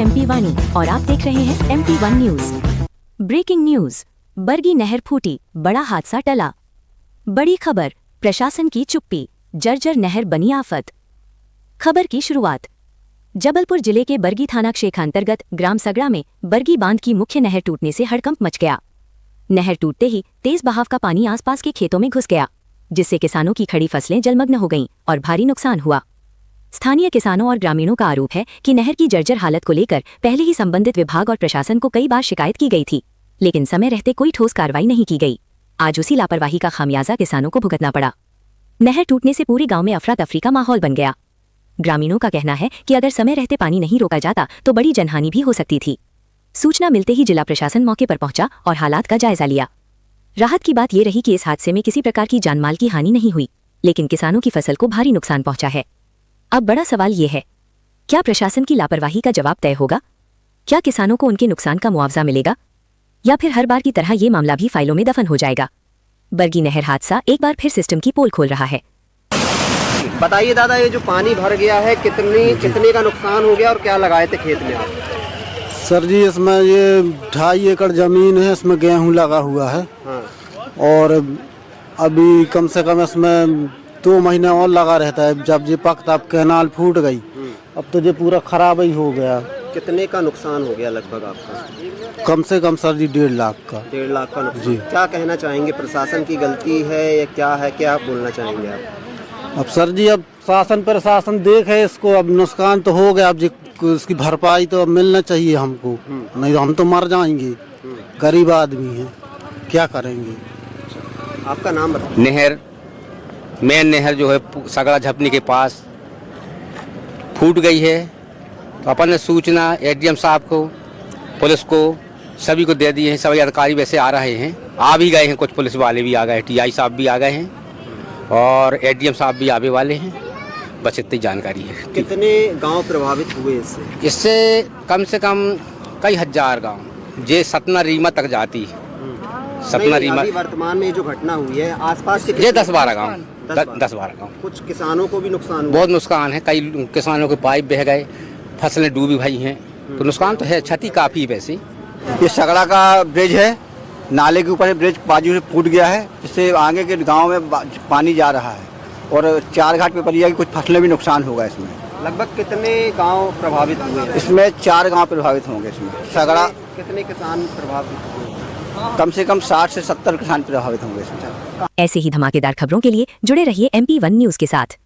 MP वाणी और आप देख रहे हैं MP1 news. Breaking news, Bargi नहर फूटी, बड़ा हादसा टला। बड़ी खबर, प्रशासन की चुप्पी, जर्जर नहर बनी आफत। खबर की शुरुआत। जबलपुर जिले के बरगी थाना क्षेत्र अंतर्गत ग्राम सगड़ा में बरगी बांध की मुख्य नहर टूटने से हड़कंप मच गया। नहर टूटते ही तेज बहाव का पानी आसपास के खेतों में घुस गया, जिससे किसानों की खड़ी फसलें जलमग्न हो गईं और भारी नुकसान हुआ। स्थानीय किसानों और ग्रामीणों का आरोप है कि नहर की जर्जर हालत को लेकर पहले ही संबंधित विभाग और प्रशासन को कई बार शिकायत की गई थी, लेकिन समय रहते कोई ठोस कार्रवाई नहीं की गई। आज उसी लापरवाही का खामियाजा किसानों को भुगतना पड़ा। नहर टूटने से पूरे गांव में अफरा तफरी का माहौल बन गया। ग्रामीणों का कहना है कि अगर समय रहते पानी नहीं रोका जाता तो बड़ी जनहानि भी हो सकती थी। सूचना मिलते ही जिला प्रशासन मौके पर पहुंचा और हालात का जायजा लिया। राहत की बात यह रही कि इस हादसे में किसी प्रकार की जानमाल की हानि नहीं हुई, लेकिन किसानों की फसल को भारी नुकसान पहुंचा है। अब बड़ा सवाल ये है, क्या प्रशासन की लापरवाही का जवाब तय होगा? क्या किसानों को उनके नुकसान का मुआवजा मिलेगा, या फिर हर बार की तरह ये मामला भी फाइलों में दफन हो जाएगा? बरगी नहर हादसा एक बार फिर सिस्टम की पोल खोल रहा है। बताइए दादा, ये जो पानी भर गया है कितने का नुकसान हो गया और क्या लगाए थे खेत में आप? सर जी, इसमें ये 2.5 एकड़ जमीन है, इसमें गेहूं लगा हुआ है। हाँ। और अभी कम से कम इसमें 2 महीने और लगा रहता है। जब ये पकता, अब कैनाल फूट गई, अब तो ये पूरा खराब ही हो गया। कितने का नुकसान हो गया लगभग आपका? कम से कम सर जी 1.5 लाख का। 1.5 लाख का नुकसान। जी। क्या कहना चाहेंगे, प्रशासन की गलती है या क्या है, क्या आप बोलना चाहेंगे आप? अब सर जी, अब शासन प्रशासन देखे इसको, अब नुकसान तो हो गया, अब इसकी भरपाई तो अब मिलना चाहिए हमको, नहीं तो हम तो मर जाएंगे। गरीब आदमी हैं, क्या करेंगे? आपका नाम बताइए। नहर मेन नहर जो है सगड़ा झपनी के पास फूट गई है, तो अपन ने सूचना एडीएम साहब को, पुलिस को, सभी को दे दिए हैं। सभी अधिकारी वैसे आ रहे हैं, आ भी गए हैं, कुछ पुलिस वाले भी आ गए, टीआई साहब भी आ गए हैं और एडीएम साहब भी आने वाले हैं। बस इतनी जानकारी है। कितने गांव प्रभावित हुए इससे? इससे कम से कम कई हजार गांव, जे सतना रीमा तक जाती है। सतना रीमा वर्तमान में जो घटना हुई है आसपास के ये 10-12 गाँव, 10-12 गाँव। कुछ किसानों को भी नुकसान हुआ? बहुत नुकसान है, कई किसानों के पाइप बह गए, फसलें डूबी भाई हैं, तो नुकसान तो है, क्षति काफ़ी वैसे। ये सगड़ा का ब्रिज है, नाले के ऊपर से ब्रिज बाजू से फूट गया है, इससे आगे के गांव में पानी जा रहा है और 4 घाट पे पड़ी है कि कुछ फसलें भी नुकसान होगा इसमें। लगभग कितने गांव प्रभावित हुए? इसमें 4 गांव प्रभावित होंगे। इसमें सगड़ा कितने किसान प्रभावित हुए? कम से कम 60 से 70 किसान प्रभावित होंगे इसमें। ऐसे ही धमाकेदार खबरों के लिए जुड़े रहिए MP1 न्यूज के साथ।